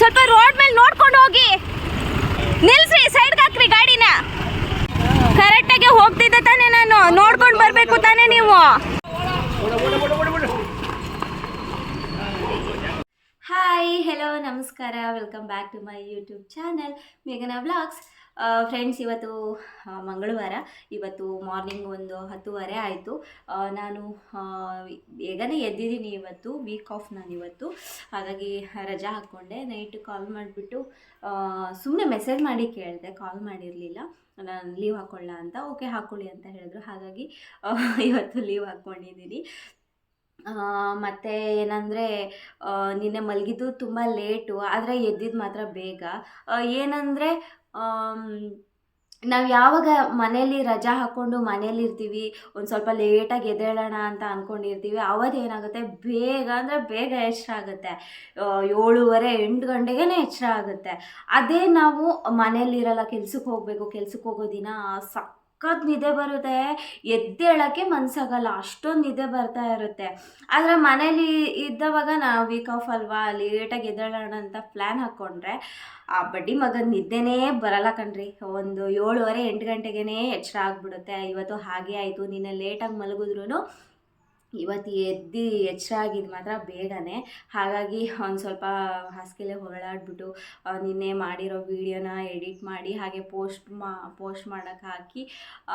ಸ್ವಲ್ಪ ರೋಡ್ ಮೇಲೆ ನೋಡ್ಕೊಂಡು ಹೋಗಿ. ನಿಲ್ಸ್ರಿ, ಸೈಡ್ಗೆ ಹಾಕ್ರಿ ಗಾಡಿನ. ಕರೆಕ್ಟಾಗಿ ಹೋಗ್ತಿದ್ದೆ ತಾನೇ, ನಾನು ನೋಡ್ಕೊಂಡು ಬರಬೇಕು ತಾನೇ ನೀವು. ಹಾಯ್, ಹೆಲೋ, ನಮಸ್ಕಾರ. Welcome back to my YouTube channel ಮೇಘನಾ ವ್ಲಾಗ್ಸ್. ಫ್ರೆಂಡ್ಸ್, ಇವತ್ತು ಮಂಗಳವಾರ. ಇವತ್ತು ಮಾರ್ನಿಂಗ್ ಒಂದು 10:30 ಆಯಿತು. ನಾನು ಬೇಗನೆ ಎದ್ದಿದ್ದೀನಿ. ಇವತ್ತು ವೀಕ್ ಆಫ್ ನಾನು ಇವತ್ತು, ಹಾಗಾಗಿ ರಜಾ ಹಾಕ್ಕೊಂಡೆ. ನೈಟ್ ಕಾಲ್ ಮಾಡಿಬಿಟ್ಟು ಸುಮ್ಮನೆ ಮೆಸೇಜ್ ಮಾಡಿ ಕೇಳಿದೆ, ಕಾಲ್ ಮಾಡಿರಲಿಲ್ಲ. ನಾನು ಲೀವ್ ಹಾಕ್ಕೊಳ್ಳ ಅಂತ. ಓಕೆ, ಹಾಕ್ಕೊಳ್ಳಿ ಅಂತ ಹೇಳಿದ್ರು. ಹಾಗಾಗಿ ಇವತ್ತು ಲೀವ್ ಹಾಕ್ಕೊಂಡಿದ್ದೀನಿ. ಮತ್ತು ಏನಂದರೆ, ನಿನ್ನೆ ಮಲಗಿದ್ದು ತುಂಬ ಲೇಟು, ಆದರೆ ಎದ್ದಿದ್ದು ಮಾತ್ರ ಬೇಗ. ಏನಂದರೆ, ನಾವು ಯಾವಾಗ ಮನೇಲಿ ರಜಾ ಹಾಕ್ಕೊಂಡು ಮನೇಲಿರ್ತೀವಿ, ಒಂದು ಸ್ವಲ್ಪ ಲೇಟಾಗಿ ಎದ್ದೇಳೋಣ ಅಂತ ಅಂದ್ಕೊಂಡಿರ್ತೀವಿ, ಅವತ್ತು ಏನಾಗುತ್ತೆ, ಬೇಗ ಅಂದರೆ ಬೇಗ ಎಚ್ಚರ ಆಗುತ್ತೆ. 7:30 8 ಗಂಟೆಗೇ ಎಚ್ಚರ ಆಗುತ್ತೆ. ಅದೇ ನಾವು ಮನೇಲಿರಲ್ಲ, ಕೆಲ್ಸಕ್ಕೆ ಹೋಗಬೇಕು, ಕೆಲ್ಸಕ್ಕೆ ಹೋಗೋ ದಿನ ಸಖತ್ ನಿದ್ದೆ ಬರುತ್ತೆ, ಎದ್ದೇಳೋಕ್ಕೆ ಮನಸ್ಸಾಗಲ್ಲ, ಅಷ್ಟೊಂದು ನಿದ್ದೆ ಬರ್ತಾ ಇರುತ್ತೆ. ಆದರೆ ಮನೇಲಿ ಇದ್ದವಾಗ ನಾವು ವೀಕ್ ಆಫ್ ಅಲ್ವಾ, ಲೇಟಾಗಿ ಎದ್ದೇಳೋಣ ಅಂತ ಪ್ಲ್ಯಾನ್ ಹಾಕ್ಕೊಂಡ್ರೆ ಆ ಬಡ್ಡಿ ಮಗನ ನಿದ್ದೆನೇ ಬರಲ್ಲ ಕಣ್ರಿ. ಒಂದು 7:30 8 ಗಂಟೆಗೇ ಎಚ್ಚರ ಆಗಿಬಿಡುತ್ತೆ. ಇವತ್ತು ಹಾಗೆ ಆಯಿತು. ನಿನ್ನೆ ಲೇಟಾಗಿ ಮಲಗಿದ್ರು ಇವತ್ತು ಎಚ್ಚರ ಆಗಿದ್ದು ಮಾತ್ರ ಬೇಗನೆ. ಹಾಗಾಗಿ ಒಂದು ಸ್ವಲ್ಪ ಹಾಸಿಗೆಲೆ ಹೊರಳಾಡ್ಬಿಟ್ಟು ನಿನ್ನೆ ಮಾಡಿರೋ ವೀಡಿಯೋನ ಎಡಿಟ್ ಮಾಡಿ ಹಾಗೆ ಪೋಸ್ಟ್ ಮಾಡೋಕ್ಕೆ ಹಾಕಿ,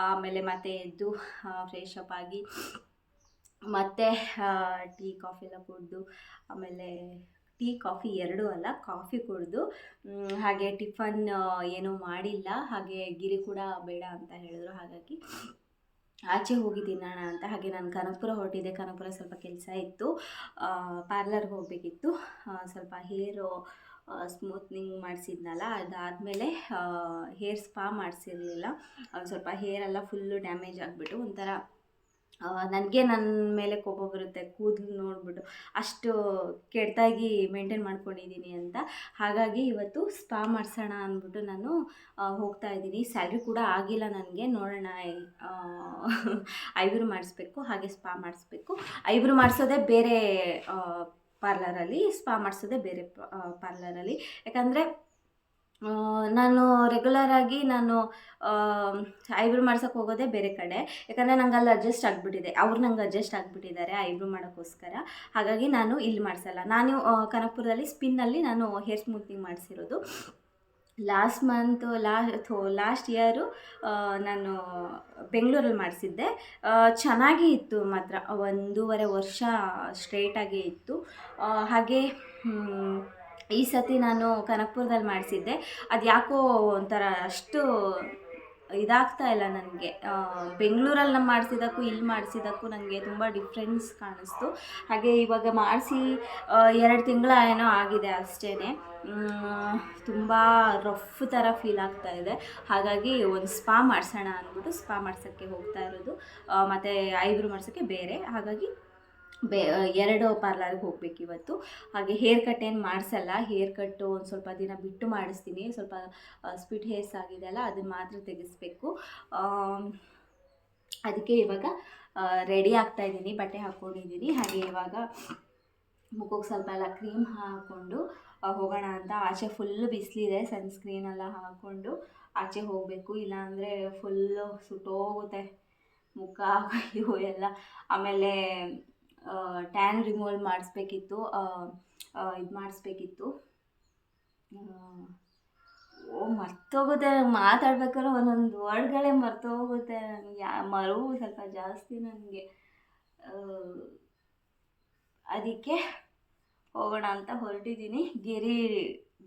ಆಮೇಲೆ ಮತ್ತೆ ಎದ್ದು ಫ್ರೆಶ್ ಅಪ್ ಆಗಿ ಮತ್ತು ಟೀ ಕಾಫಿ ಎಲ್ಲ ಕುಡಿದು, ಆಮೇಲೆ ಟೀ ಕಾಫಿ ಎರಡೂ ಅಲ್ಲ, ಕಾಫಿ ಕುಡಿದು, ಹಾಗೆ ಟಿಫನ್ ಏನೂ ಮಾಡಿಲ್ಲ. ಹಾಗೆ ಗಿರಿ ಕೂಡ ಬೇಡ ಅಂತ ಹೇಳಿದ್ರು. ಹಾಗಾಗಿ ಆಚೆ ಹೋಗಿ ತಿನ್ನೋಣ ಅಂತ. ಹಾಗೆ ನಾನು ಕನಕಪುರ ಹೊರಟಿದ್ದೆ. ಕನಕಪುರ ಸ್ವಲ್ಪ ಕೆಲಸ ಇತ್ತು, ಪಾರ್ಲರ್ಗೆ ಹೋಗಬೇಕಿತ್ತು. ಸ್ವಲ್ಪ ಹೇರು ಸ್ಮೂತ್ನಿಂಗ್ ಮಾಡಿಸಿದ್ನಲ್ಲ, ಅದಾದಮೇಲೆ ಹೇರ್ ಸ್ಪಾ ಮಾಡಿಸಿರಲಿಲ್ಲ. ಸ್ವಲ್ಪ ಹೇರೆಲ್ಲ ಫುಲ್ಲು ಡ್ಯಾಮೇಜ್ ಆಗಿಬಿಟ್ಟು ಒಂಥರ ನನಗೆ ನನ್ನ ಮೇಲೆ ಕೋಪ ಬರುತ್ತೆ ಕೂದಲು ನೋಡಿಬಿಟ್ಟು, ಅಷ್ಟು ಕೆಟ್ಟದಾಗಿ ಮೇಂಟೈನ್ ಮಾಡ್ಕೊಂಡಿದ್ದೀನಿ ಅಂತ. ಹಾಗಾಗಿ ಇವತ್ತು ಸ್ಪಾ ಮಾಡಿಸೋಣ ಅಂದ್ಬಿಟ್ಟು ನಾನು ಹೋಗ್ತಾ ಇದ್ದೀನಿ. ಸ್ಯಾಲ್ರಿ ಕೂಡ ಆಗಿಲ್ಲ ನನಗೆ, ನೋಡೋಣ. ಐಬ್ರೋ ಮಾಡಿಸ್ಬೇಕು, ಹಾಗೆ ಸ್ಪಾ ಮಾಡಿಸ್ಬೇಕು. ಐಬ್ರೋ ಮಾಡಿಸೋದೇ ಬೇರೆ ಪಾರ್ಲರಲ್ಲಿ, ಸ್ಪಾ ಮಾಡಿಸೋದೇ ಬೇರೆ ಪಾರ್ಲರಲ್ಲಿ. ಯಾಕಂದರೆ ನಾನು ರೆಗ್ಯುಲರಾಗಿ ಐಬ್ರೋ ಮಾಡ್ಸೋಕ್ಕೆ ಹೋಗೋದೇ ಬೇರೆ ಕಡೆ. ಯಾಕಂದರೆ ನಂಗೆ ಅಲ್ಲಿ ಅಡ್ಜಸ್ಟ್ ಆಗಿಬಿಟ್ಟಿದೆ, ಅವ್ರು ನಂಗೆ ಅಡ್ಜಸ್ಟ್ ಆಗಿಬಿಟ್ಟಿದ್ದಾರೆ ಐಬ್ರೋ ಮಾಡೋಕ್ಕೋಸ್ಕರ. ಹಾಗಾಗಿ ನಾನು ಇಲ್ಲಿ ಮಾಡಿಸಲ್ಲ. ನಾನು ಕನಕಪುರದಲ್ಲಿ ಸ್ಪಿನ್ನಲ್ಲಿ ನಾನು ಹೇರ್ ಸ್ಮೂತಿಂಗ್ ಮಾಡಿಸಿರೋದು. ಲಾಸ್ಟ್ ಇಯರು ನಾನು ಬೆಂಗಳೂರಲ್ಲಿ ಮಾಡಿಸಿದ್ದೆ. ಚೆನ್ನಾಗೇ ಇತ್ತು ಮಾತ್ರ, 1.5 ವರ್ಷ ಸ್ಟ್ರೇಟಾಗೇ ಇತ್ತು. ಹಾಗೆ ಈ ಸತಿ ನಾನು ಕನಕಪುರದಲ್ಲಿ ಮಾಡಿಸಿದ್ದೆ. ಅದು ಯಾಕೋ ಒಂಥರ ಅಷ್ಟು ಇದಾಗ್ತಾ ಇಲ್ಲ ನನಗೆ. ಬೆಂಗಳೂರಲ್ಲಿ ನಾನು ಮಾಡಿಸಿದ್ದಕ್ಕೂ ಇಲ್ಲಿ ಮಾಡಿಸಿದ್ದಕ್ಕೂ ನನಗೆ ತುಂಬ ಡಿಫ್ರೆನ್ಸ್ ಕಾಣಿಸ್ತು. ಹಾಗೆ ಇವಾಗ ಮಾಡಿಸಿ 2 ತಿಂಗಳ ಏನೋ ಆಗಿದೆ ಅಷ್ಟೇ. ತುಂಬ ರಫ್ ಥರ ಫೀಲ್ ಆಗ್ತಾ ಇದೆ. ಹಾಗಾಗಿ ಒಂದು ಸ್ಪಾ ಮಾಡಿಸೋಣ ಅಂದ್ಬಿಟ್ಟು ಸ್ಪಾ ಮಾಡ್ಸೋಕ್ಕೆ ಹೋಗ್ತಾ ಇರೋದು. ಮತ್ತು ಐಬ್ರೋ ಮಾಡಿಸೋಕ್ಕೆ ಬೇರೆ. ಹಾಗಾಗಿ 2 ಪಾರ್ಲರ್ಗೆ ಹೋಗ್ಬೇಕು ಇವತ್ತು. ಹಾಗೆ ಹೇರ್ ಕಟ್ ಏನು ಮಾಡಿಸಲ್ಲ, ಹೇರ್ ಕಟ್ಟು ಒಂದು ಸ್ವಲ್ಪ ದಿನ ಬಿಟ್ಟು ಮಾಡಿಸ್ತೀನಿ. ಸ್ವಲ್ಪ ಸ್ಪಿಟ್ ಹೇರ್ಸ್ ಆಗಿದೆಯಲ್ಲ, ಅದನ್ನು ಮಾತ್ರ ತೆಗೆಸ್ಬೇಕು. ಅದಕ್ಕೆ ಇವಾಗ ರೆಡಿ ಆಗ್ತಾಯಿದ್ದೀನಿ, ಬಟ್ಟೆ ಹಾಕ್ಕೊಂಡಿದ್ದೀನಿ. ಹಾಗೆ ಇವಾಗ ಮುಖಕ್ಕೆ ಸ್ವಲ್ಪ ಎಲ್ಲ ಕ್ರೀಮ್ ಹಾಕ್ಕೊಂಡು ಹೋಗೋಣ ಅಂತ. ಆಚೆ ಫುಲ್ಲು ಬಿಸಿಲಿದೆ, ಸನ್ಸ್ಕ್ರೀನೆಲ್ಲ ಹಾಕ್ಕೊಂಡು ಆಚೆ ಹೋಗಬೇಕು. ಇಲ್ಲಾಂದರೆ ಫುಲ್ಲು ಸುಟ್ಟೋಗುತ್ತೆ ಮುಖ ಇವು ಎಲ್ಲ. ಆಮೇಲೆ ಟ್ಯಾನ್ ರಿಮೂವಲ್ ಮಾಡಿಸ್ಬೇಕಿತ್ತು, ಇದು ಮಾಡಿಸ್ಬೇಕಿತ್ತು. ಮರ್ತೋಗುತ್ತೆ, ಮಾತಾಡ್ಬೇಕಾದ್ರೆ ಒಂದೊಂದು ವರ್ಡ್ಗಳೇ ಮರ್ತೋಗುತ್ತೆ ನನಗೆ. ಮರುವು ಸ್ವಲ್ಪ ಜಾಸ್ತಿ ನನಗೆ. ಅದಕ್ಕೆ ಹೋಗೋಣ ಅಂತ ಹೊರಟಿದ್ದೀನಿ. ಗಿರಿ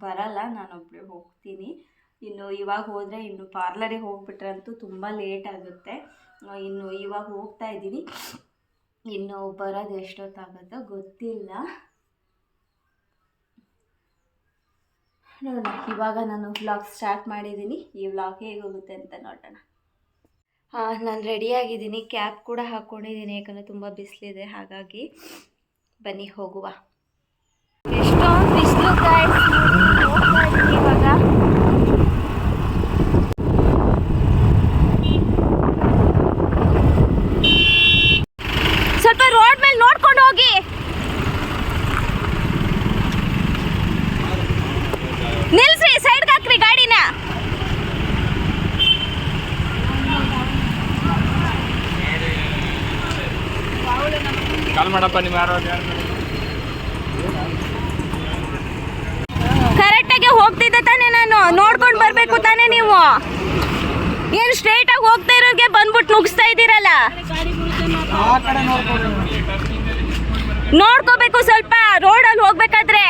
ಬರಲ್ಲ, ನಾನೊಬ್ಬಳೇ ಹೋಗ್ತೀನಿ. ಇನ್ನು ಇವಾಗ ಹೋದರೆ, ಇನ್ನು ಪಾರ್ಲರಿಗೆ ಹೋಗ್ಬಿಟ್ರೆ ಅಂತೂ ತುಂಬ ಲೇಟ್ ಆಗುತ್ತೆ. ಇನ್ನು ಇವಾಗ ಹೋಗ್ತಾ ಇದ್ದೀನಿ, ಇನ್ನು ಬರೋದು ಎಷ್ಟೊತ್ತಾಗುತ್ತೋ ಗೊತ್ತಿಲ್ಲ. ನೋಡೋಣ. ಇವಾಗ ನಾನು ವ್ಲಾಗ್ ಸ್ಟಾರ್ಟ್ ಮಾಡಿದ್ದೀನಿ. ಈ ವ್ಲಾಗ್ ಹೇಗೆ ಹೋಗುತ್ತೆ ಅಂತ ನೋಡೋಣ. ನಾನು ರೆಡಿಯಾಗಿದ್ದೀನಿ, ಕ್ಯಾಪ್ ಕೂಡ ಹಾಕ್ಕೊಂಡಿದ್ದೀನಿ, ಯಾಕಂದರೆ ತುಂಬ ಬಿಸಿಲಿದೆ. ಹಾಗಾಗಿ ಬನ್ನಿ ಹೋಗುವ. ಎಷ್ಟೊಂದು ಬಿಸಿಲು ಗಾಯ್ಸ್, ಹೋಗ್ತಾ ಇದ್ದೀನಿ ಇವಾಗ. ಸ್ವಲ್ಪ ರೋಡ್ ಮೇಲೆ ನೋಡ್ಕೊಂಡು ಹೋಗಿ. ಕರೆಕ್ಟಾಗಿ ಹೋಗ್ತಿದ್ದೆ ತಾನೇ, ನಾನು ನೋಡ್ಕೊಂಡು ಬರಬೇಕು ತಾನೇ. ನೀವು ಏನು ಸ್ಟ್ರೈಟ್ ಆಗಿ ಹೋಗ್ತಾ ಇರೋರಿಗೆ ಬಂದ್ಬಿಟ್ಟು ನುಗ್ಸ್ತಾ ಇದ್ದೀರಲ್ಲ. ನೋಡ್ಕೋಬೇಕು ಸ್ವಲ್ಪ ರೋಡಲ್ಲಿ ಹೋಗ್ಬೇಕಾದ್ರೆ.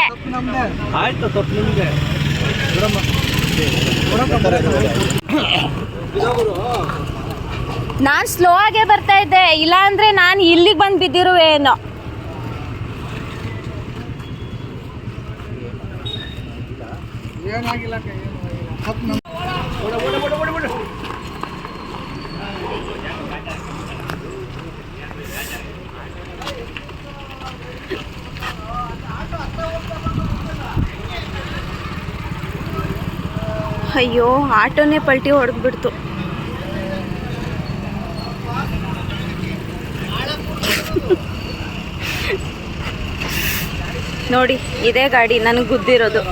ನಾನು ಸ್ಲೋ ಆಗೇ ಬರ್ತಾ ಇದ್ದೆ, ಇಲ್ಲ ಅಂದ್ರೆ ನಾನು ಇಲ್ಲಿಗೆ ಬಂದು ಬಿದ್ದಿರುವೇನೋ. ಅಯ್ಯೋ, ಆಟೋನೇ ಪಲ್ಟಿ ಹೊಡೆದ್ಬಿಡ್ತು. ನೋಡಿ, ಇದೇ ಗಾಡಿ ನನಗೆ ಗುದ್ದಿರೋದು.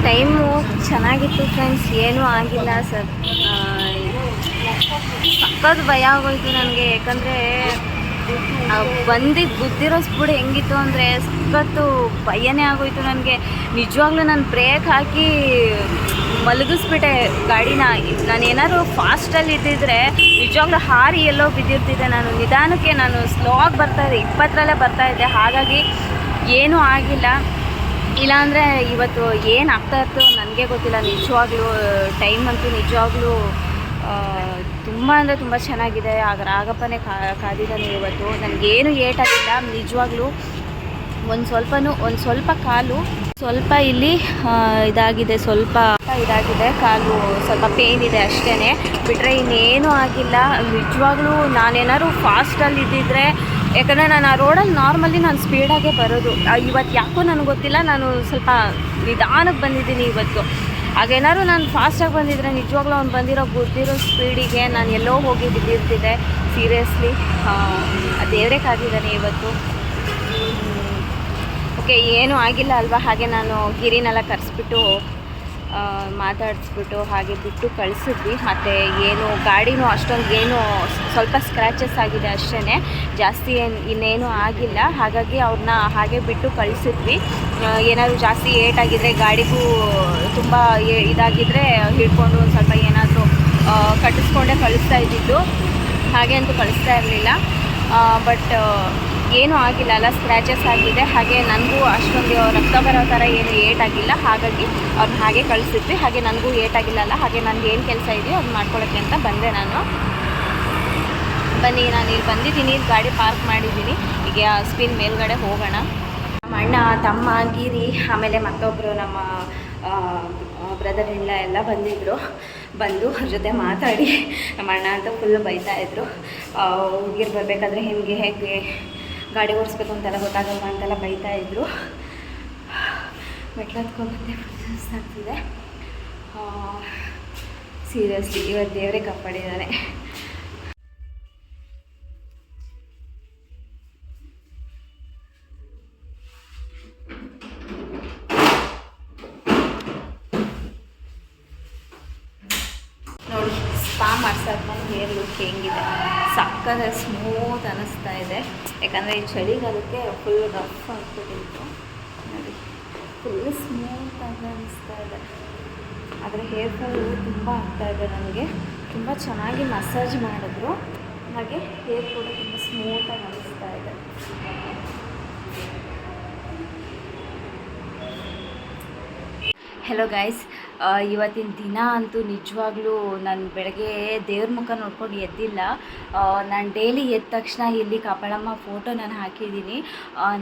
ಟೈಮು ಚೆನ್ನಾಗಿತ್ತು ಫ್ರೆಂಡ್ಸ್, ಏನೂ ಆಗಿಲ್ಲ ಸರ್. ಸಖತ್ ಭಯ ಆಗೋಯ್ತು ನನಗೆ, ಯಾಕಂದರೆ ಬಂದಿದ್ದು ಗುದ್ದಿರೋ ಸ್ಪೀಡ್ ಹೆಂಗಿತ್ತು ಅಂದರೆ ಸಖತ್ತು ಭಯನೇ ಆಗೋಯ್ತು ನನಗೆ. ನಿಜವಾಗ್ಲೂ ನಾನು ಬ್ರೇಕ್ ಹಾಕಿ ಮಲಗಿಸ್ಬಿಟ್ಟೆ ಗಾಡಿನ. ನಾನು ಏನಾದ್ರು ಫಾಸ್ಟಲ್ಲಿ ಇದ್ದಿದ್ರೆ ನಿಜವಾಗ್ಲೂ ಹಾರಿ ಎಲ್ಲೋ ಬಿದ್ದಿರ್ತಿದ್ದೆ. ನಾನು ನಿಧಾನಕ್ಕೆ, ನಾನು ಸ್ಲೋ ಆಗಿ ಬರ್ತಾಯಿದ್ದೆ, 20ರಲ್ಲೇ ಬರ್ತಾಯಿದ್ದೆ. ಹಾಗಾಗಿ ಏನೂ ಆಗಿಲ್ಲ. ಇಲ್ಲಾಂದರೆ ಇವತ್ತು ಏನು ಆಗ್ತಾಯಿತ್ತು ನನಗೆ ಗೊತ್ತಿಲ್ಲ. ನಿಜವಾಗ್ಲೂ ಟೈಮ್ ಅಂತೂ ನಿಜವಾಗ್ಲೂ ತುಂಬ ಅಂದರೆ ತುಂಬ ಚೆನ್ನಾಗಿದೆ. ಆಗ ರಾಗಪ್ಪನೇ ಕಾದಿದ್ದಾನೆ ಇವತ್ತು. ನನಗೇನು ಏಟಾಗಿಲ್ಲ ನಿಜವಾಗ್ಲೂ. ಒಂದು ಸ್ವಲ್ಪ ಕಾಲು ಸ್ವಲ್ಪ ಇಲ್ಲಿ ಇದಾಗಿದೆ, ಸ್ವಲ್ಪ ಇದಾಗಿದೆ ಕಾಲು, ಸ್ವಲ್ಪ ಪೇನ್ ಇದೆ ಅಷ್ಟೇ. ಬಿಟ್ಟರೆ ಇನ್ನೇನೂ ಆಗಿಲ್ಲ. ನಿಜವಾಗ್ಲೂ ನಾನೇನಾದ್ರು ಫಾಸ್ಟಲ್ಲಿ ಇದ್ದಿದ್ರೆ, ಯಾಕಂದರೆ ನಾನು ಆ ರೋಡಲ್ಲಿ ನಾರ್ಮಲಿ ನಾನು ಸ್ಪೀಡಾಗೇ ಬರೋದು. ಇವತ್ತು ಯಾಕೋ ನನಗೆ ಗೊತ್ತಿಲ್ಲ, ನಾನು ಸ್ವಲ್ಪ ನಿಧಾನಕ್ಕೆ ಬಂದಿದ್ದೀನಿ ಇವತ್ತು. ಹಾಗೇನಾದ್ರು ನಾನು ಫಾಸ್ಟಾಗಿ ಬಂದಿದ್ದರೆ ನಿಜವಾಗ್ಲೂ ಅವ್ನು ಬಂದಿರೋ ಗುದ್ದಿರೋ ಸ್ಪೀಡಿಗೆ ನಾನು ಎಲ್ಲೋ ಹೋಗಿ ಬಿದ್ದಿರ್ತಿದ್ದೆ. ಸೀರಿಯಸ್ಲಿ ದೇವರೇ ಕಾದಿದ್ದಾನೆ ಇವತ್ತು. ಓಕೆ, ಏನೂ ಆಗಿಲ್ಲ ಅಲ್ವಾ. ಹಾಗೆ ನಾನು ಗಿರಿನೆಲ್ಲ ಕರೆಸ್ಬಿಟ್ಟು ಮಾತಾಡಿಸ್ಬಿಟ್ಟು ಹಾಗೆ ಬಿಟ್ಟು ಕಳಿಸಿದ್ವಿ. ಮತ್ತು ಏನು ಗಾಡಿನೂ ಅಷ್ಟೊಂದು ಏನು ಸ್ವಲ್ಪ ಸ್ಕ್ರ್ಯಾಚಸ್ ಆಗಿದೆ ಅಷ್ಟೇ, ಜಾಸ್ತಿ ಇನ್ನೇನು ಆಗಿಲ್ಲ. ಹಾಗಾಗಿ ಅವ್ರನ್ನ ಹಾಗೆ ಬಿಟ್ಟು ಕಳಿಸಿದ್ವಿ. ಏನಾದರೂ ಜಾಸ್ತಿ ಏಟಾಗಿದ್ದರೆ, ಗಾಡಿಗೂ ತುಂಬ ಇದಾಗಿದ್ದರೆ ಹಿಡ್ಕೊಂಡು ಒಂದು ಸ್ವಲ್ಪ ಏನಾದರೂ ಕಟ್ಟಿಸ್ಕೊಂಡೇ ಕಳಿಸ್ತಾ ಇದ್ದಿದ್ದು. ಹಾಗೆ ಅಂತೂ ಕಳಿಸ್ತಾ ಇರಲಿಲ್ಲ. ಬಟ್ ಏನೂ ಆಗಿಲ್ಲ ಅಲ್ಲ, ಸ್ಕ್ರ್ಯಾಚಸ್ ಆಗಿದೆ. ಹಾಗೆ ನನಗೂ ಅಷ್ಟೊಂದು ರಕ್ತ ಬರೋ ಥರ ಏನು ಏಟಾಗಿಲ್ಲ. ಹಾಗಾಗಿ ಅವ್ರನ್ನ ಹಾಗೆ ಕಳಿಸಿದ್ವಿ. ಹಾಗೆ ನನಗೂ ಏಟಾಗಿಲ್ಲ ಅಲ್ಲ, ಹಾಗೆ ನನಗೆ ಏನು ಕೆಲಸ ಇದೆಯೋ ಅದು ಮಾಡ್ಕೊಳ್ಳೋಕ್ಕೆ ಅಂತ ಬಂದೆ ನಾನು. ಬನ್ನಿ, ನಾನು ಇಲ್ಲಿ ಬಂದಿದ್ದೀನಿ, ಗಾಡಿ ಪಾರ್ಕ್ ಮಾಡಿದ್ದೀನಿ. ಈಗ ಸ್ಪಿನ್ ಮೇಲ್ಗಡೆ ಹೋಗೋಣ. ನಮ್ಮ ಅಣ್ಣ, ತಮ್ಮ, ಗಿರಿ, ಆಮೇಲೆ ಮತ್ತೊಬ್ಬರು ನಮ್ಮ ಬ್ರದರ್ ಎಲ್ಲ ಬಂದಿದ್ದರು. ಬಂದು ಅವ್ರ ಜೊತೆ ಮಾತಾಡಿ ನಮ್ಮ ಅಣ್ಣ ಅಂತ ಫುಲ್ ಬೈತಾಯಿದ್ರು. ಹುಡುಗಿರು ಬರಬೇಕಾದ್ರೆ ಹೇಗೆ ಗಾಡಿ ಓಡಿಸ್ಬೇಕು ಅಂತೆಲ್ಲ ಗೊತ್ತಾಗಲ್ಲ ಅಂತೆಲ್ಲ ಬೈತಾಯಿದ್ರು. ಮೆಟ್ಲು ಹತ್ಕೊಂಡ್ಬಂದೆ, ಆಗ್ತಿದೆ. ಸೀರಿಯಸ್ಲಿ ಇವತ್ತು ದೇವರೇ ಕಾಪಾಡಿದ್ದಾನೆ. ನೋಡಿ, ಸ್ಪಾ ಮಾಡ್ಸಾದ್ಮೇಲೆ ಹೇರ್ ಲುಕ್ ಹೆಂಗಿದೆ, ಸಕ್ಕರೆ ಸ್ಮೂತ್ ಅನ್ನಿಸ್ತಾ ಇದೆ. ಯಾಕಂದರೆ ಈ ಚಳಿಗಾಲಕ್ಕೆ ಫುಲ್ ರಫ್ ಆಗ್ಬಿಟ್ಟಿತ್ತು. ನೋಡಿ, ಫುಲ್ ಸ್ಮೂತಾಗಿ ಅನ್ನಿಸ್ತಾ ಇದೆ. ಆದರೆ ಹೇರ್ ಫಾಲು ತುಂಬ ಆಗ್ತಾಯಿದೆ ನನಗೆ. ತುಂಬ ಚೆನ್ನಾಗಿ ಮಸಾಜ್ ಮಾಡಿದ್ರು, ಹಾಗೆ ಹೇರ್ ಕೂಡ ತುಂಬ ಸ್ಮೂತಾಗಿ ಅನ್ನಿಸ್ತಾ ಇದೆ. ಹೆಲೋ ಗೈಸ್, ಇವತ್ತಿನ ದಿನ ಅಂತೂ ನಿಜವಾಗ್ಲೂ ನಾನು ಬೆಳಗ್ಗೆ ದೇವ್ರ ಮುಖ ನೋಡ್ಕೊಂಡು ಎದ್ದಿಲ್ಲ. ನಾನು ಡೈಲಿ ಎದ್ದ ತಕ್ಷಣ ಇಲ್ಲಿ ಕಪಾಳಮ್ಮ ಫೋಟೋ ನಾನು ಹಾಕಿದ್ದೀನಿ.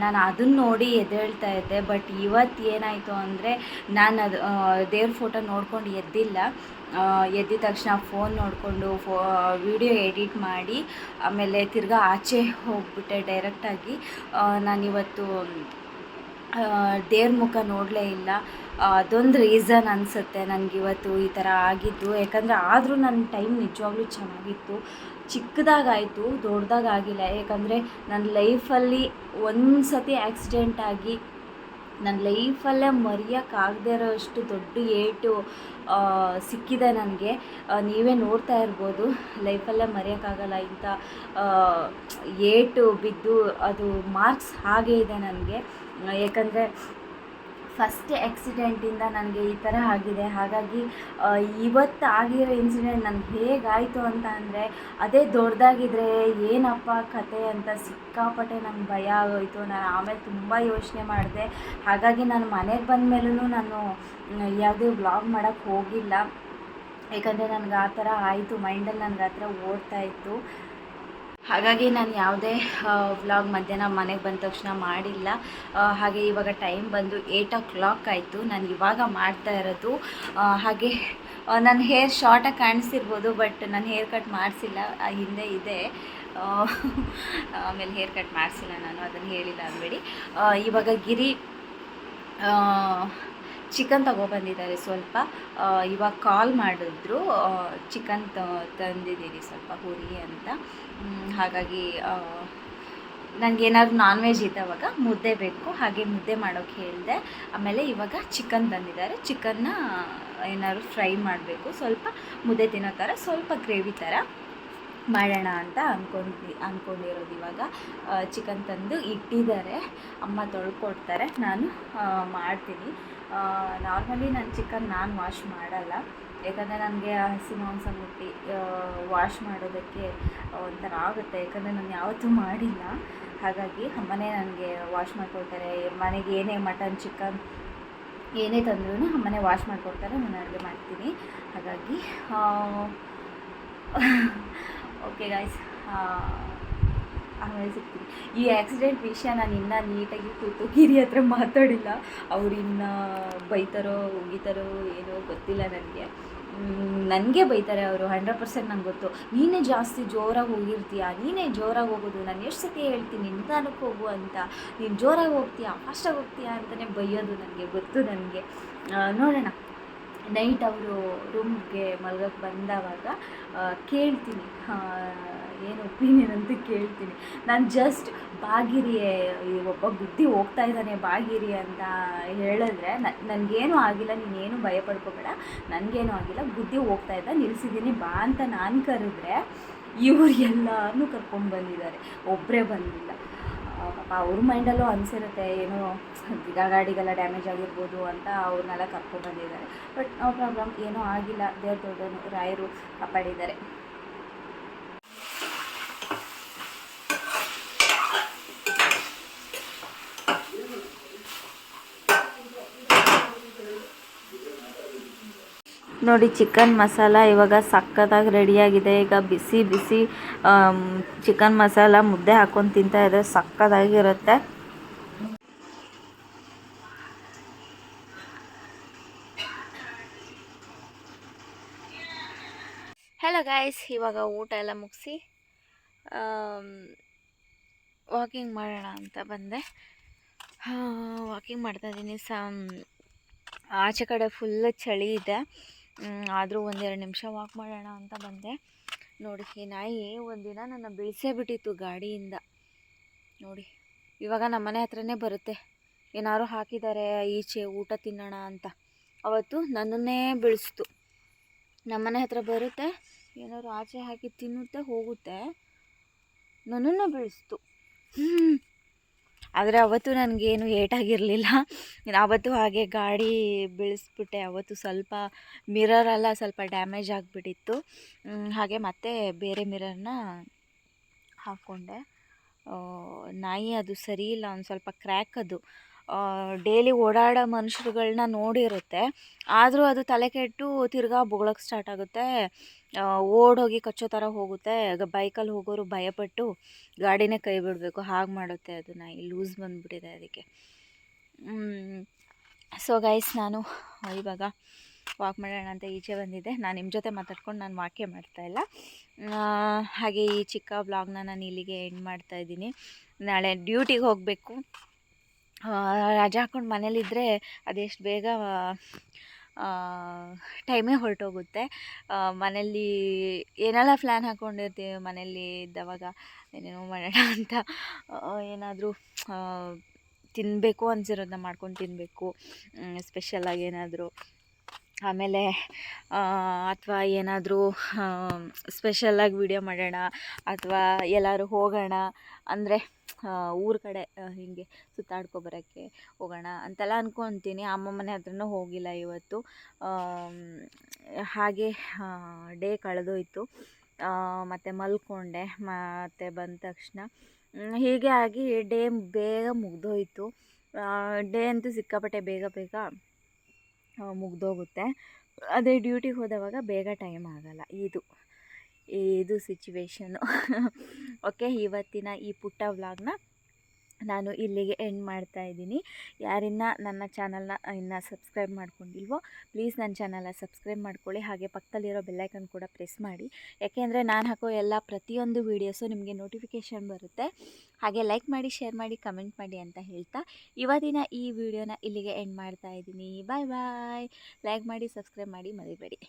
ನಾನು ಅದನ್ನು ನೋಡಿ ಎದ್ದೇಳ್ತಾ ಇದ್ದೆ. ಬಟ್ ಇವತ್ತು ಏನಾಯಿತು ಅಂದರೆ, ನಾನು ಅದು ದೇವ್ರ ಫೋಟೋ ನೋಡ್ಕೊಂಡು ಎದ್ದಿಲ್ಲ. ಎದ್ದಿದ ತಕ್ಷಣ ಫೋನ್ ನೋಡಿಕೊಂಡು ವಿಡಿಯೋ ಎಡಿಟ್ ಮಾಡಿ ಆಮೇಲೆ ತಿರ್ಗಾ ಆಚೆ ಹೋಗ್ಬಿಟ್ಟೆ ಡೈರೆಕ್ಟಾಗಿ. ನಾನಿವತ್ತು ದೇವ್ರ ಮುಖ ನೋಡಲೇ ಇಲ್ಲ. ಅದೊಂದು ರೀಸನ್ ಅನಿಸುತ್ತೆ ನನಗಿವತ್ತು ಈ ಥರ ಆಗಿದ್ದು. ಯಾಕಂದರೆ ಆದರೂ ನನ್ನ ಟೈಮ್ ನಿಜವಾಗ್ಲೂ ಚೆನ್ನಾಗಿತ್ತು. ಚಿಕ್ಕದಾಗಾಯಿತು, ದೊಡ್ಡದಾಗಿಲ್ಲ. ಯಾಕಂದರೆ ನನ್ನ ಲೈಫಲ್ಲಿ ಒಂದು ಸತಿ ಆಕ್ಸಿಡೆಂಟ್ ಆಗಿ ನನ್ನ ಲೈಫಲ್ಲೇ ಮರೆಯೋಕ್ಕಾಗದೇ ಇರೋಷ್ಟು ದೊಡ್ಡ ಏಟು ಸಿಕ್ಕಿದೆ ನನಗೆ. ನೀವೇ ನೋಡ್ತಾ ಇರ್ಬೋದು, ಲೈಫಲ್ಲೇ ಮರೆಯೋಕ್ಕಾಗಲ್ಲ ಇಂಥ ಏಟು ಬಿದ್ದು ಅದು ಮಾರ್ಕ್ಸ್ ಹಾಗೇ ಇದೆ ನನಗೆ. ಏಕೆಂದರೆ ಫಸ್ಟ್ ಆಕ್ಸಿಡೆಂಟಿಂದ ನನಗೆ ಈ ಥರ ಆಗಿದೆ. ಹಾಗಾಗಿ ಇವತ್ತು ಆಗಿರೋ ಇನ್ಸಿಡೆಂಟ್ ನನಗೆ ಹೇಗಾಯಿತು ಅಂತ ಅಂದರೆ, ಅದೇ ದೊಡ್ಡದಾಗಿದ್ದರೆ ಏನಪ್ಪ ಕತೆ ಅಂತ ಸಿಕ್ಕಾಪಟ್ಟೆ ನಂಗೆ ಭಯ ಆಗೋಯಿತು. ನಾನು ಆಮೇಲೆ ತುಂಬ ಯೋಚನೆ ಮಾಡಿದೆ. ಹಾಗಾಗಿ ನಾನು ಮನೆಗೆ ಬಂದ ಮೇಲೂ ನಾನು ಯಾವುದೇ ವ್ಲಾಗ್ ಮಾಡೋಕ್ಕೆ ಹೋಗಿಲ್ಲ. ಯಾಕಂದರೆ ನನಗೆ ಆ ಥರ ಆಯಿತು, ಮೈಂಡಲ್ಲಿ ನನಗೆ ಆ ಥರ ಓಡ್ತಾಯಿತ್ತು. ಹಾಗಾಗಿ ನಾನು ಯಾವುದೇ ವ್ಲಾಗ್ ಮಧ್ಯಾಹ್ನ ಮನೆಗೆ ಬಂದ ತಕ್ಷಣ ಮಾಡಿಲ್ಲ. ಹಾಗೆ ಇವಾಗ ಟೈಮ್ ಬಂದು 8 o'clock ಆಯಿತು. ನಾನು ಇವಾಗ ಮಾಡ್ತಾ ಇರೋದು. ಹಾಗೆ ನನ್ನ ಹೇರ್ ಶಾರ್ಟಾಗಿ ಕಾಣಿಸ್ತಿರ್ಬೋದು, ಬಟ್ ನಾನು ಹೇರ್ ಕಟ್ ಮಾಡಿಸಿಲ್ಲ, ಹಿಂದೆ ಇದೆ. ಆಮೇಲೆ ಹೇರ್ ಕಟ್ ಮಾಡಿಸಿಲ್ಲ, ನಾನು ಅದನ್ನು ಹೇಳಿಲ್ಲ ಅಂದ್ಬೇಡಿ. ಇವಾಗ ಗಿರಿ ಚಿಕನ್ ತೊಗೊಬಂದಿದ್ದಾರೆ ಸ್ವಲ್ಪ. ಇವಾಗ ಕಾಲ್ ಮಾಡಿದ್ರು, ಚಿಕನ್ ತಂದಿದ್ದೀರಿ ಸ್ವಲ್ಪ ಹುರಿ ಅಂತ. ಹಾಗಾಗಿ ನನಗೇನಾದ್ರು ನಾನ್ ವೆಜ್ ಇದ್ದವಾಗ ಮುದ್ದೆ ಬೇಕು, ಹಾಗೆ ಮುದ್ದೆ ಮಾಡೋಕ್ಕೆ ಹೇಳಿದೆ. ಆಮೇಲೆ ಇವಾಗ ಚಿಕನ್ ತಂದಿದ್ದಾರೆ, ಚಿಕನ್ನ ಏನಾದ್ರು ಫ್ರೈ ಮಾಡಬೇಕು, ಸ್ವಲ್ಪ ಮುದ್ದೆ ತಿನ್ನೋ ಥರ, ಸ್ವಲ್ಪ ಗ್ರೇವಿ ಥರ ಮಾಡೋಣ ಅಂತ ಅಂದ್ಕೊಂಡಿರೋದು. ಇವಾಗ ಚಿಕನ್ ತಂದು ಇಟ್ಟಿದ್ದಾರೆ, ಅಮ್ಮ ತೊಳ್ಕೊಡ್ತಾರೆ, ನಾನು ಮಾಡ್ತೀನಿ. ನಾರ್ಮಲಿ ನಾನು ಚಿಕನ್ ವಾಶ್ ಮಾಡಲ್ಲ, ಯಾಕಂದರೆ ನನಗೆ ಹಸಿ ಮಾಂಸ ಮುಟ್ಟಿ ವಾಶ್ ಮಾಡೋದಕ್ಕೆ ಒಂಥರ ಆಗುತ್ತೆ. ಯಾಕಂದರೆ ನಾನು ಯಾವತ್ತೂ ಮಾಡಿಲ್ಲ, ಹಾಗಾಗಿ ಅಮ್ಮನೇ ನನಗೆ ವಾಶ್ ಮಾಡಿಕೊಡ್ತಾರೆ. ಮನೆಗೆ ಏನೇ ಮಟನ್ ಚಿಕನ್ ಏನೇ ತಂದ್ರೂ ಅಮ್ಮನೇ ವಾಶ್ ಮಾಡಿಕೊಡ್ತಾರೆ, ನಾನು ಅಡುಗೆ ಮಾಡ್ತೀನಿ. ಹಾಗಾಗಿ ಓಕೆ ಗಾಯ್ಸ್, ಆಮೇಲೆ ಸಿಗ್ತೀನಿ. ಈ ಆಕ್ಸಿಡೆಂಟ್ ವಿಷಯ ನಾನು ಇನ್ನೂ ನೀಟಾಗಿ ಕೂತು ಗಿರಿ ಹತ್ರ ಮಾತಾಡಿಲ್ಲ. ಅವ್ರು ಇನ್ನೂ ಬೈತಾರೋ ಉಗಿತಾರೋ ಏನೋ ಗೊತ್ತಿಲ್ಲ ನನಗೆ. ನನಗೆ ಬೈತಾರೆ ಅವರು, 100% ನಂಗೆ ಗೊತ್ತು. ನೀನೇ ಜಾಸ್ತಿ ಜೋರಾಗಿ ಹೋಗಿರ್ತೀಯ, ನೀನೇ ಜೋರಾಗಿ ಹೋಗೋದು, ನಾನು ಎಷ್ಟು ಸತಿ ಹೇಳ್ತೀನಿ ನಿಧಾನಕ್ಕೆ ಹೋಗು ಅಂತ, ನೀನು ಜೋರಾಗಿ ಹೋಗ್ತೀಯಾ ಫಾಸ್ಟಾಗಿ ಹೋಗ್ತೀಯಾ ಅಂತಲೇ ಬೈಯೋದು ನನಗೆ ಗೊತ್ತು. ನನಗೆ ನೋಡೋಣ, ನೈಟ್ ಅವರು ರೂಮ್ಗೆ ಮಲ್ಗೋಕ್ಕೆ ಬಂದವಾಗ ಕೇಳ್ತೀನಿ ಏನು ಒಪಿನಿಯನ್ ಅಂತ ಕೇಳ್ತೀನಿ. ನಾನು ಜಸ್ಟ್ ಬಾಗಿರಿ, ಒಬ್ಬ ಬುದ್ಧಿ ಹೋಗ್ತಾ ಇದ್ದಾನೆ ಬಾಗಿರಿ ಅಂತ ಹೇಳಿದ್ರೆ ನನಗೇನು ಆಗಿಲ್ಲ, ನೀನೇನು ಭಯ ಪಡ್ಕೋಬೇಡ, ನನಗೇನು ಆಗಿಲ್ಲ, ಬುದ್ಧಿ ಹೋಗ್ತಾ ಇದ್ದ, ನಿಲ್ಲಿಸಿದ್ದೀನಿ ಬಾ ಅಂತ ನಾನು ಕರೆದ್ರೆ ಇವ್ರು ಎಲ್ಲರೂ ಕರ್ಕೊಂಡ್ಬಂದಿದ್ದಾರೆ, ಒಬ್ಬರೇ ಬಂದಿಲ್ಲ. ಪಾಪ ಅವ್ರ ಮೈಂಡಲ್ಲೂ ಅನಿಸಿರುತ್ತೆ ಏನೋ ಗಾಡಿಗೆಲ್ಲ ಡ್ಯಾಮೇಜ್ ಆಗಿರ್ಬೋದು ಅಂತ ಅವ್ರನ್ನೆಲ್ಲ ಕರ್ಕೊಂಡ್ಬಂದಿದ್ದಾರೆ. ಬಟ್ ನೋ ಪ್ರಾಬ್ಲಮ್, ಏನೂ ಆಗಿಲ್ಲ, ದೇವ್ರ ದೊಡ್ಡನು ರಾಯರು ಕಾಪಾಡಿದ್ದಾರೆ. ನೋಡಿ, ಚಿಕನ್ ಮಸಾಲ ಇವಾಗ ಸಕ್ಕತ್ತಾಗಿ ರೆಡಿಯಾಗಿದೆ. ಈಗ ಬಿಸಿ ಬಿಸಿ ಚಿಕನ್ ಮಸಾಲ ಮುದ್ದೆ ಹಾಕ್ಕೊಂಡು ತಿಂತಾ ಇದ್ರೆ ಸಕ್ಕತ್ತಾಗಿರುತ್ತೆ. ಹಲೋ ಗಾಯ್ಸ್, ಇವಾಗ ಊಟ ಎಲ್ಲ ಮುಗಿಸಿ ವಾಕಿಂಗ್ ಮಾಡೋಣ ಅಂತ ಬಂದೆ. ವಾಕಿಂಗ್ ಮಾಡ್ತಾಯಿದ್ದೀನಿ. ಆಚೆ ಕಡೆ ಫುಲ್ ಚಳಿ ಇದೆ, ಆದರೂ 1-2 ನಿಮಿಷ ವಾಕ್ ಮಾಡೋಣ ಅಂತ ಬಂದೆ. ನೋಡಿ, ಈ ನಾಯಿ ಒಂದಿನ ನನ್ನ ಬೀಳಿಸೇ ಬಿಟ್ಟಿತ್ತು ಗಾಡಿಯಿಂದ. ನೋಡಿ, ಇವಾಗ ನಮ್ಮ ಮನೆ ಹತ್ರನೇ ಬರುತ್ತೆ, ಏನಾದ್ರು ಹಾಕಿದ್ದಾರೆ ಈಚೆ ಊಟ ತಿನ್ನೋಣ ಅಂತ. ಅವತ್ತು ನನ್ನನ್ನೇ ಬೀಳಿಸ್ತು. ನಮ್ಮನೆ ಹತ್ರ ಬರುತ್ತೆ, ಏನಾದ್ರು ಆಚೆ ಹಾಕಿ ತಿನ್ನುತ್ತೆ, ಹೋಗುತ್ತೆ, ನನ್ನನ್ನು ಬೀಳಿಸ್ತು. ಆದರೆ ಅವತ್ತು ನನಗೇನು ಏಟಾಗಿರಲಿಲ್ಲ. ಆವತ್ತು ಹಾಗೆ ಗಾಡಿ ಬೀಳಿಸ್ಬಿಟ್ಟೆ. ಅವತ್ತು ಸ್ವಲ್ಪ ಮಿರರೆಲ್ಲ ಸ್ವಲ್ಪ ಡ್ಯಾಮೇಜ್ ಆಗಿಬಿಟ್ಟಿತ್ತು. ಹಾಗೆ ಮತ್ತೆ ಬೇರೆ ಮಿರರ್ನ ಹಾಕ್ಕೊಂಡೆ. ನಾಯಿ ಅದು ಸರಿ ಇಲ್ಲ, ಒಂದು ಸ್ವಲ್ಪ ಕ್ರ್ಯಾಕ್. ಅದು ಡೈಲಿ ಓಡಾಡೋ ಮನುಷ್ಯರುಗಳನ್ನ ನೋಡಿರುತ್ತೆ, ಆದರೂ ಅದು ತಲೆ ಕೆಟ್ಟು ತಿರ್ಗಾ ಬೊಗಳಕ್ಕೆ ಸ್ಟಾರ್ಟ್ ಆಗುತ್ತೆ, ಓಡೋಗಿ ಕಚ್ಚೋ ಥರ ಹೋಗುತ್ತೆ. ಬೈಕಲ್ಲಿ ಹೋಗೋರು ಭಯಪಟ್ಟು ಗಾಡಿನೇ ಕೈ ಬಿಡಬೇಕು, ಹಾಗೆ ಮಾಡುತ್ತೆ ಅದು ನಾಯಿ. ಲೂಸ್ ಬಂದುಬಿಟ್ಟಿದೆ ಅದಕ್ಕೆ. ಸೊ ಗೈಸ್, ನಾನು ಇವಾಗ ವಾಕ್ ಮಾಡೋಣ ಅಂತ ಈಚೆ ಬಂದಿದ್ದೆ. ನಾನು ನಿಮ್ಮ ಜೊತೆ ಮಾತಾಡ್ಕೊಂಡು ನಾನು ವಾಕ್ಯ ಮಾಡ್ತಾಯಿಲ್ಲ. ಹಾಗೆ ಈ ಚಿಕ್ಕ ವ್ಲಾಗ್ನ ನಾನು ಇಲ್ಲಿಗೆ ಎಂಡ್ ಮಾಡ್ತಾಯಿದ್ದೀನಿ. ನಾಳೆ ಡ್ಯೂಟಿಗೆ ಹೋಗಬೇಕು. ರಜೆ ಹಾಕ್ಕೊಂಡು ಮನೇಲಿದ್ದರೆ ಅದೆಷ್ಟು ಬೇಗ ಟೈಮೇ ಹೊರಟೋಗುತ್ತೆ. ಮನೇಲಿ ಏನೆಲ್ಲ ಪ್ಲ್ಯಾನ್ ಹಾಕ್ಕೊಂಡಿರ್ತೀವಿ, ಮನೇಲಿ ಇದ್ದವಾಗ ಏನೇನೋ ಮಾಡೋಣ ಅಂತ, ಏನಾದರೂ ತಿನ್ನಬೇಕು ಅನ್ಸಿರೋದನ್ನ ಮಾಡ್ಕೊಂಡು ತಿನ್ನಬೇಕು, ಸ್ಪೆಷಲಾಗಿ ಏನಾದರೂ. ಆಮೇಲೆ ಅಥವಾ ಏನಾದರೂ ಸ್ಪೆಷಲಾಗಿ ವಿಡಿಯೋ ಮಾಡೋಣ, ಅಥವಾ ಎಲ್ಲರೂ ಹೋಗೋಣ ಅಂದರೆ ಊರ ಕಡೆ ಹೀಗೆ ಸುತ್ತಾಡ್ಕೊಬರೋಕ್ಕೆ ಹೋಗೋಣ ಅಂತೆಲ್ಲ ಅಂದ್ಕೊತೀನಿ. ಅಮ್ಮ ಮನೆ ಹತ್ರನೂ ಹೋಗಿಲ್ಲ ಇವತ್ತು. ಹಾಗೆ ಡೇ ಕಳೆದೋಯ್ತು. ಮತ್ತು ಮಲ್ಕೊಂಡೆ. ಮತ್ತು ಬಂದ ತಕ್ಷಣ ಹೀಗೆ ಆಗಿ ಡೇ ಬೇಗ ಮುಗಿದೋಯ್ತು. ಡೇ ಅಂತೂ ಸಿಕ್ಕಾಪಟ್ಟೆ ಬೇಗ ಬೇಗ ಮುಗ್ದೋಗುತ್ತೆ. ಅದೇ ಡ್ಯೂಟಿಗೆ ಹೋದವಾಗ ಬೇಗ ಟೈಮ್ ಆಗೋಲ್ಲ. ಇದು ಸಿಚುವೇಶನು. ಓಕೆ, ಇವತ್ತಿನ ಈ ಪುಟ್ಟ ವ್ಲಾಗ್ನ ನಾನು ಇಲ್ಲಿಗೆ ಎಂಡ್ ಮಾಡ್ತಾ ಇದ್ದೀನಿ. ಯಾರಿನ್ನ ನನ್ನ ಚಾನಲ್ನ ಇನ್ನು ಸಬ್ಸ್ಕ್ರೈಬ್ ಮಾಡ್ಕೊಂಡಿಲ್ವೋ ಪ್ಲೀಸ್ ನನ್ನ ಚಾನಲ್ನ ಸಬ್ಸ್ಕ್ರೈಬ್ ಮಾಡ್ಕೊಳ್ಳಿ. ಹಾಗೆ ಪಕ್ಕದಲ್ಲಿರೋ ಬೆಲ್ಲೈಕನ್ ಕೂಡ ಪ್ರೆಸ್ ಮಾಡಿ, ಯಾಕೆಂದರೆ ನಾನು ಹಾಕೋ ಪ್ರತಿಯೊಂದು ವೀಡಿಯೋಸು ನಿಮಗೆ ನೋಟಿಫಿಕೇಷನ್ ಬರುತ್ತೆ. ಹಾಗೆ ಲೈಕ್ ಮಾಡಿ, ಶೇರ್ ಮಾಡಿ, ಕಮೆಂಟ್ ಮಾಡಿ ಅಂತ ಹೇಳ್ತಾ ಇವತ್ತಿನ ಈ ವಿಡಿಯೋನ ಇಲ್ಲಿಗೆ ಎಂಡ್ ಮಾಡ್ತಾ ಇದ್ದೀನಿ. ಬಾಯ್ ಬಾಯ್. ಲೈಕ್ ಮಾಡಿ, ಸಬ್ಸ್ಕ್ರೈಬ್ ಮಾಡಿ ಮರಿಬೇಡಿ.